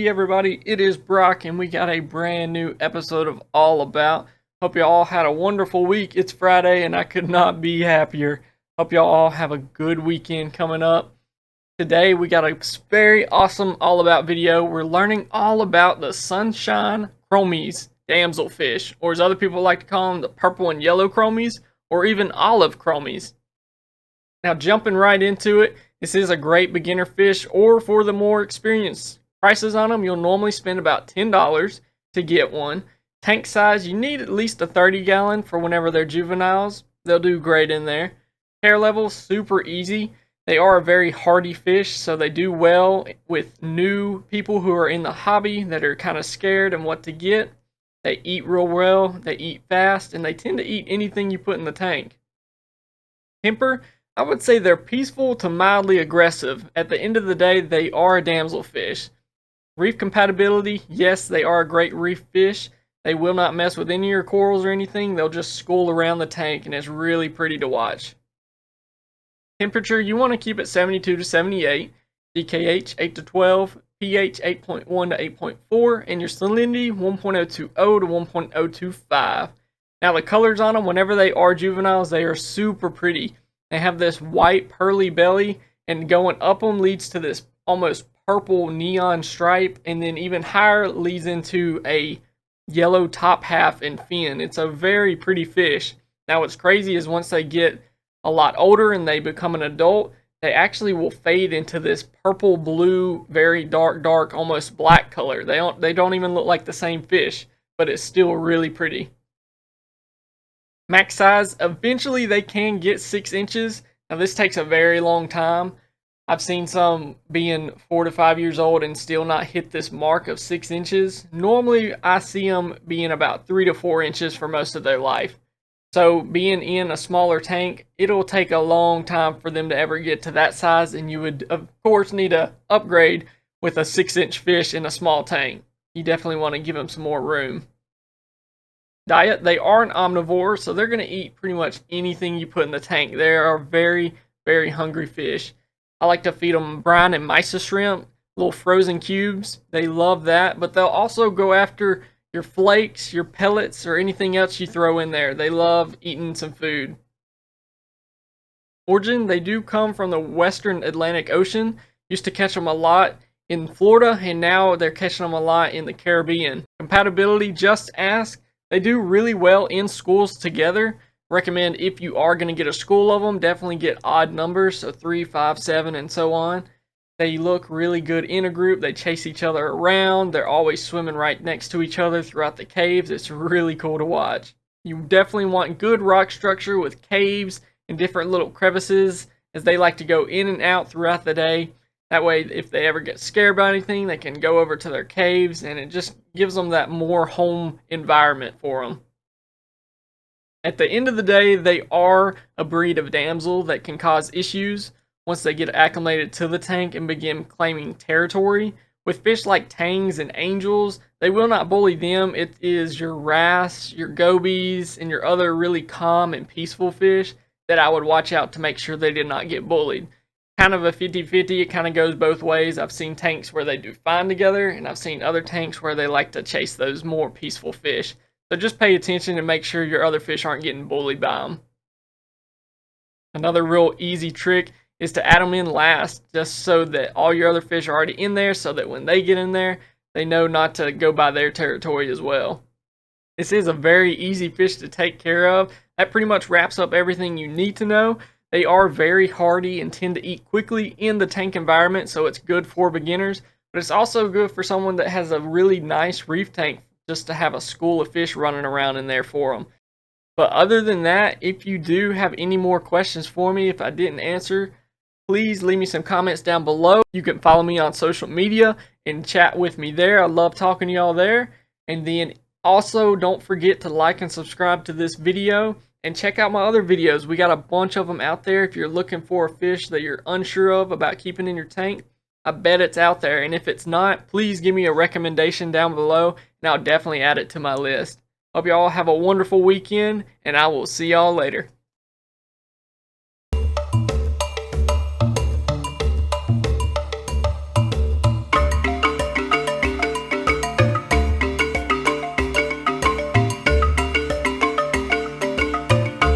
Hey everybody, it is Brock and we got a brand new episode of All About. Hope you all had a wonderful week. It's Friday and I could not be happier. Hope you all have a good weekend coming up. Today we got a very awesome All About video. We're learning all about the sunshine chromies, damselfish, or as other people like to call them, the purple and yellow chromies, or even olive chromies. Now jumping right into it, this is a great beginner fish or for the more experienced. Prices on them, you'll normally spend about $10 to get one. Tank size, you need at least a 30-gallon for whenever they're juveniles. They'll do great in there. Care level, super easy. They are a very hardy fish, so they do well with new people who are in the hobby that are kind of scared and what to get. They eat real well, they eat fast, and they tend to eat anything you put in the tank. Temper, I would say they're peaceful to mildly aggressive. At the end of the day, they are a damselfish. Reef compatibility, yes, they are a great reef fish. They will not mess with any of your corals or anything. They'll just school around the tank, and it's really pretty to watch. Temperature, you want to keep it 72 to 78. DKH 8 to 12. pH 8.1 to 8.4. And your salinity 1.020 to 1.025. Now the colors on them, whenever they are juveniles, they are super pretty. They have this white pearly belly, and going up them leads to this almost purple neon stripe, and then even higher leads into a yellow top half and fin. It's a very pretty fish. Now what's crazy is once they get a lot older and they become an adult, they actually will fade into this purple blue, very dark, almost black color. They don't even look like the same fish, but it's still really pretty. Max size, eventually they can get 6 inches. Now this takes a very long time. I've seen some being 4 to 5 years old and still not hit this mark of 6 inches. Normally I see them being about 3 to 4 inches for most of their life. So being in a smaller tank, it'll take a long time for them to ever get to that size, and you would of course need to upgrade with a 6-inch fish in a small tank. You definitely want to give them some more room. Diet, they are an omnivore, so they're going to eat pretty much anything you put in the tank. They are very, very hungry fish. I like to feed them brine and mysis shrimp, little frozen cubes. They love that, but they'll also go after your flakes, your pellets, or anything else you throw in there. They love eating some food. Origin, they do come from the western Atlantic Ocean. Used to catch them a lot in Florida, and now they're catching them a lot in the Caribbean. Compatibility, just ask. They do really well in schools together. Recommend if you are going to get a school of them, definitely get odd numbers, so 3, 5, 7, and so on. They look really good in a group. They chase each other around. They're always swimming right next to each other throughout the caves. It's really cool to watch. You definitely want good rock structure with caves and different little crevices, as they like to go in and out throughout the day. That way, if they ever get scared by anything, they can go over to their caves, and it just gives them that more home environment for them. At the end of the day, they are a breed of damsel that can cause issues once they get acclimated to the tank and begin claiming territory. With fish like tangs and angels, they will not bully them. It is your wrasse, your gobies, and your other really calm and peaceful fish that I would watch out to make sure they did not get bullied. Kind of a 50-50, it kind of goes both ways. I've seen tanks where they do fine together, and I've seen other tanks where they like to chase those more peaceful fish. So just pay attention and make sure your other fish aren't getting bullied by them. Another real easy trick is to add them in last, just so that all your other fish are already in there, so that when they get in there, they know not to go by their territory as well. This is a very easy fish to take care of. That pretty much wraps up everything you need to know. They are very hardy and tend to eat quickly in the tank environment, so it's good for beginners, but it's also good for someone that has a really nice reef tank, just to have a school of fish running around in there for them. But other than that, if you do have any more questions for me, if I didn't answer, please leave me some comments down below. You can follow me on social media and chat with me there. I love talking to y'all there. And then also don't forget to like and subscribe to this video and check out my other videos. We got a bunch of them out there. If you're looking for a fish that you're unsure of about keeping in your tank, I bet it's out there. And if it's not, please give me a recommendation down below and I'll definitely add it to my list. Hope y'all have a wonderful weekend, and I will see y'all later.